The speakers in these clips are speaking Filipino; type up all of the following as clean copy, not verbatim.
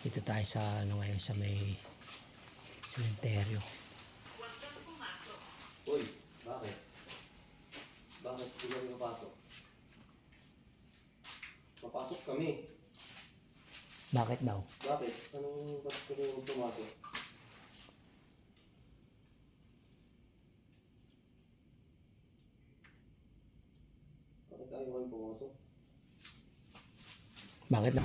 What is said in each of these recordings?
Dito tayo sa ano ngayon, sa may sementeryo. Uy, bakit? Bakit hindi kami papasok? Papasok kami. Bakit daw? Bakit? Bakit kami pumasok? Bakit ayaw kami pumasok? Bakit na?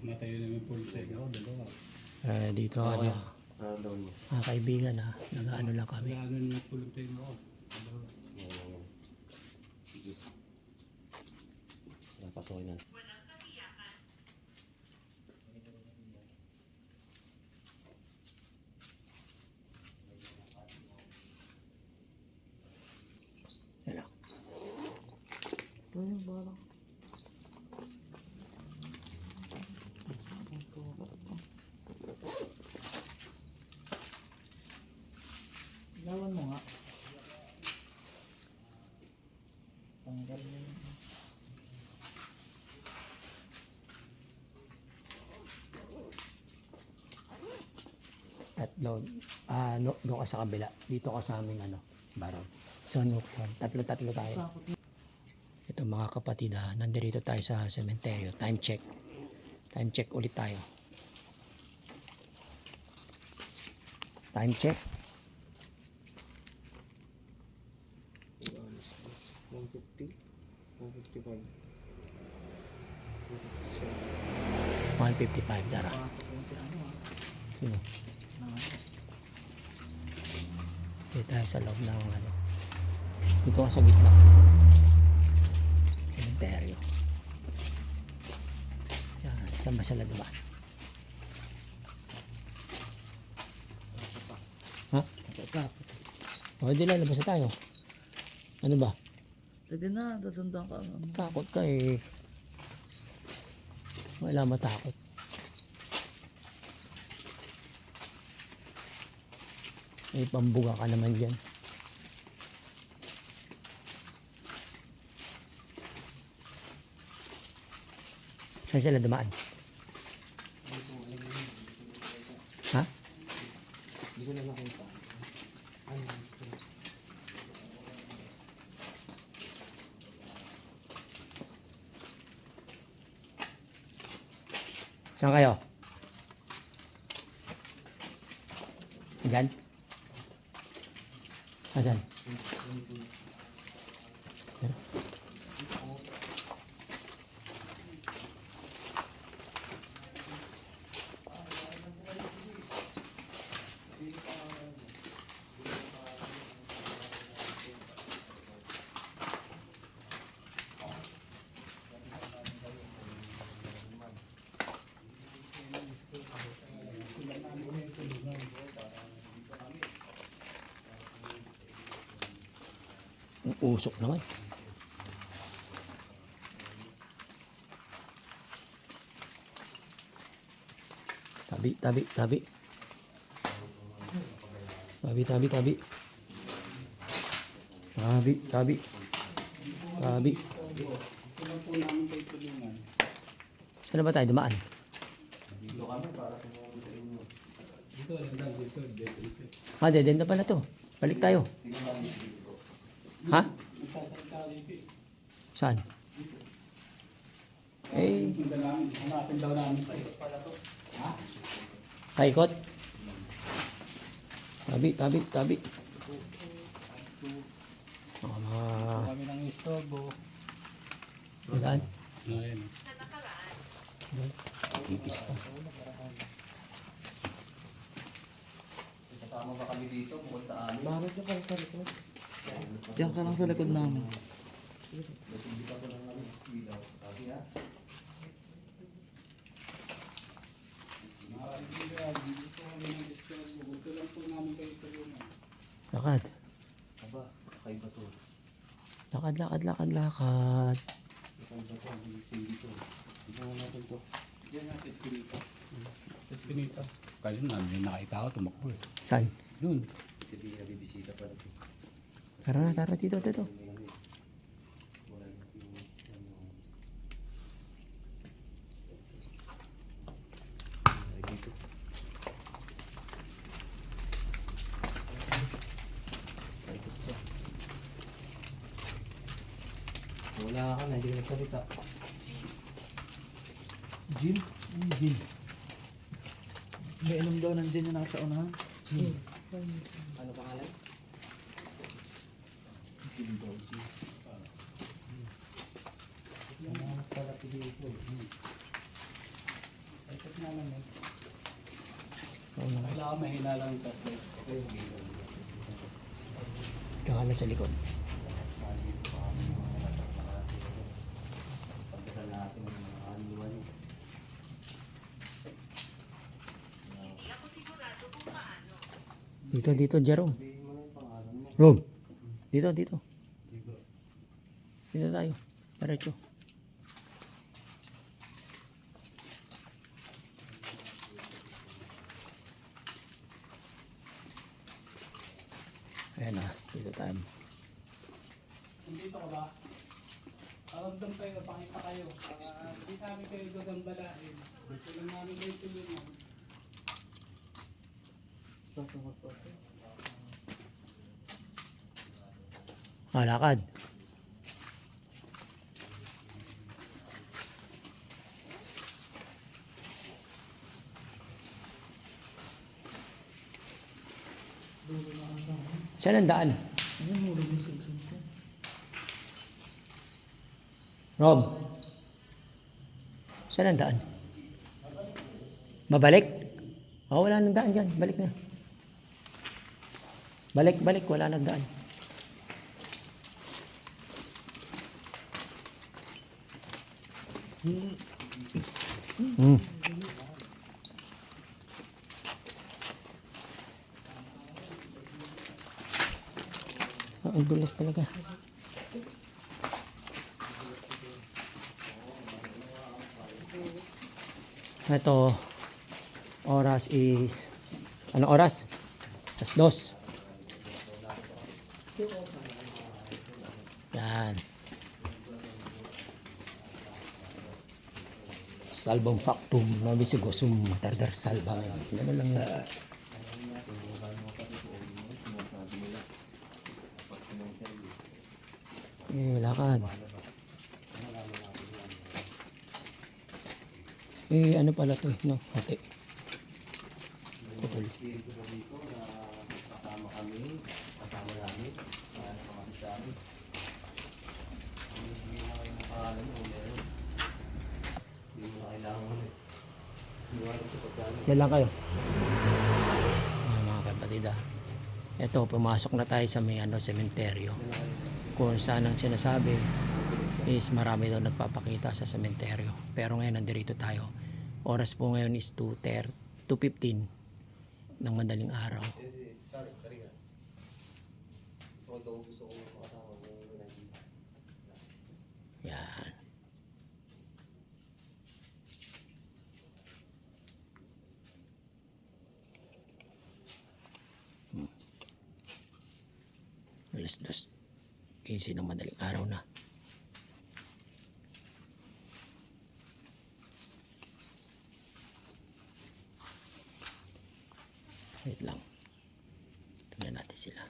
Natayo na yung full take ako, dalawa. Dito Okay. ano, Down mo. mga kaibigan ha, nag-ano lang kami. Wala na yung full take ako. Dalawa. Yan. Sige. Napasokin na. Ano? Lawan mo nga. Tanggal mo. Tatlo. Doon ka sa kabila. Dito ka sa aming ano, barang. So, tatlo tayo. Ito mga kapatid ha, nandito tayo sa sementeryo. Time check. Time check ulit tayo. Time check. 150? 155? 1:55 dara. Sino? Dito tayo sa loob ng ano. Dito ka sa gitna. Sementeryo. Yan, saan ba sila dumaan? Ha? O, di lalabas na tayo. Ano ba? Pwede na, tatandaan ka. Takot ka eh. Wala matakot. May pambuga ka naman dyan. Saan sila dumaan? Ha? Hindi ko na nakita. Saan kayo? Diyan? Asan? Ang usok naman. Tabi. Tabi. Tabi. Tabi. Saan ba tayo dumaan? Dito kami para tumulong sa inyo. Dito, lang dito, dito. Deden na pala to. Balik tayo. Ha? Magsasalita dito. Saan? Eh, Hanapin daw namin sa iyo. paikot. Tabi. Kami ng istorbo. Saan? Ngayon. Tipis pa. Kasama ba kami dito bukod sa amin? Bakit ka pala sa likod? Diyan ka lang sa likod namin. Hindi pa ko lang kami ilaw. Kasi ha? Dito kami ng istorbo. Gusto lang po namin kayo tulungan. Lakad. Aba, kakaiba to. Lakad. Kakaiba to. Hindi to. Tignan natin to. Yan na, Eskinita. Eskinita. Kaya namin nakita ako, tumakbo eh. Saan? Doon. Kasi di nabibisita pa rin. Tara dito. Wala ka na, hindi ka nagsalita. Gin? Ano gin? May inom daw ng gin na nasa unahan. Ano pangalan? Gin daw, gin. Ano pala dito? Ito na lang eh. Oo na. Wala ka mahina lang yung tatlo. Kakalan sa likod. Pagkasal natin ng mga anuan. Dito, Jerome. Sabihin mo na yung pangalan mo. Rom. Dito. Dito tayo. Diretso. Ayan na. Dito tayo. Nandito ka ba? Aramdam kayo, pakita kayo. Hindi namin kayo gagambalain. Gusto lang namin kayo tulungan. Lakad. Saan ang daan? Ano mo rin yung sigsig ko? Rob. Saan ang daan? Babalik? Oh, wala nang daan dyan. Balik na. Balik. Wala nang daan. Ang dulas talaga. Ito, oras is, ano oras? 2:00. Yan. Salbang factum, nabisigosum, tardar salbang. Ganun lang yan. Lakad. Ano pala to, no? Hati. Putol. Espiritu ko dito na kasama kami, kasama namin, na nakakapit sa amin. Hindi mo na kayo ng pangalan mo, meron. Hindi mo na kailangan mo. Iwanan sa pagkalan. Yan lang kayo. Mga kapatid Ito, pumasok na tayo sa may sementeryo. Kung saan ang sinasabi is marami daw nagpapakita sa sementeryo. Pero ngayon nandito tayo. Oras po ngayon is 2:15 ng madaling araw. Gusto ko makasama mo yung nandito. Yan. Alas 2:15 ng madaling araw na. Wait lang. Tingnan natin sila.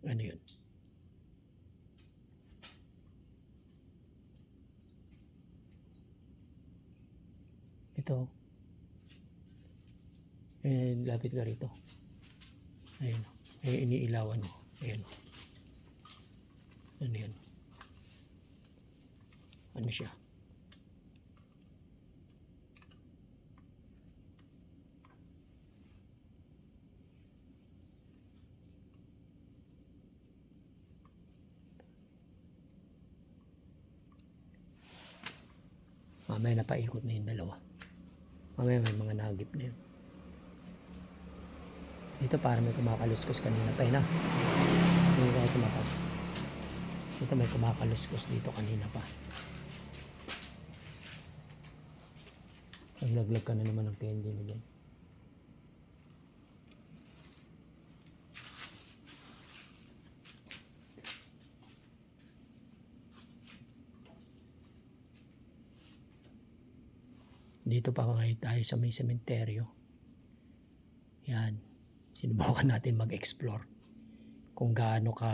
Ano yun? Ito. Lapit ka rito. Ayun. Iniilawan mo. Ayun. Ano yun? Ano siya? Mamaya napaikot na yung dalawa. Mamaya may mga nagip na yun. Dito para may kumakaluskos kanina pa yun Hindi tayo tumatag. Ito may kumakaluskos dito kanina pa. Naglaglag ka na naman ng candy na dyan. Dito pa ngayon tayo sa may sementeryo. Yan. Sinubukan natin mag-explore kung gaano ka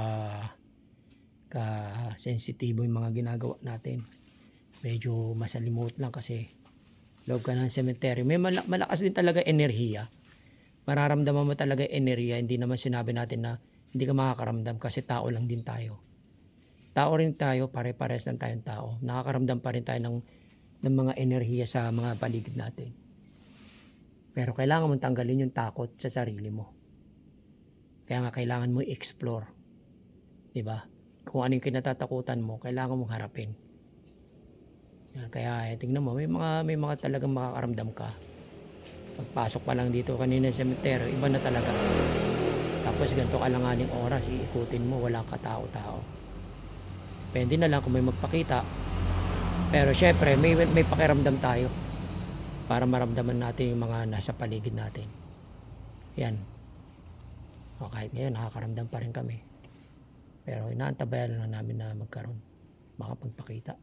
sensitibo yung mga ginagawa natin. Medyo masalimuot lang kasi loob ka ng sementeryo. May malakas din talaga enerhiya. Mararamdaman mo talaga enerhiya. Hindi naman sinabi natin na hindi ka makakaramdam kasi tao lang din tayo. Tao rin tayo, pare-pares lang tayong tao. Nakakaramdam pa rin tayo ng mga enerhiya sa mga paligid natin. Pero kailangan mong tanggalin yung takot sa sarili mo. Kaya nga kailangan mo i-explore. Diba? Kung ano yung kinatatakutan mo, kailangan mong harapin. Yan, kaya tingnan mo, may mga talagang makakaramdam ka. Pagpasok pa lang dito kanina sa cemetery, iba na talaga. Tapos ganito kalanganing oras, iikutin mo, walang katao-tao. Pwede na lang kung may magpakita. Pero syempre, may pakiramdam tayo para maramdaman natin yung mga nasa paligid natin. Yan. O kahit ngayon, nakakaramdam pa rin kami. Pero inaantabayan lang namin na magkaroon. Makapagpakita.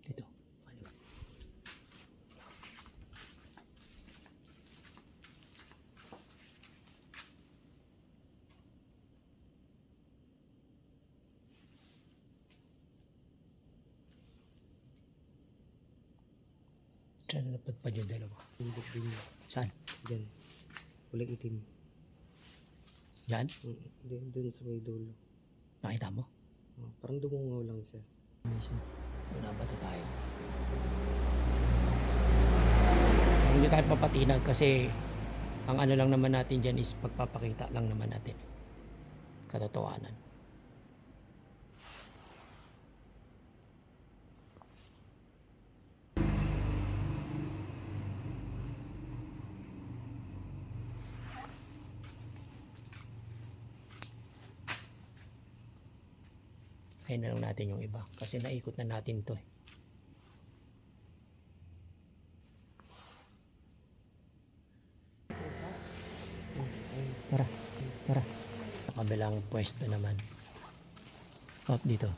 Dito. Ano? Saan napadpad yung dalawa? Bundok din yun. Saan? Diyan. Kulay itim. Yan? Doon sa may dulo. Nakita mo? Parang dumungaw lang siya. Wala ba ito tayo? Hindi tayo papatinag kasi ang ano lang naman natin dyan is pagpapakita lang naman natin. Katotohanan. Ayun na lang natin yung iba kasi naikot na natin to eh. Tara. Sa kabilang pwesto naman. Dito.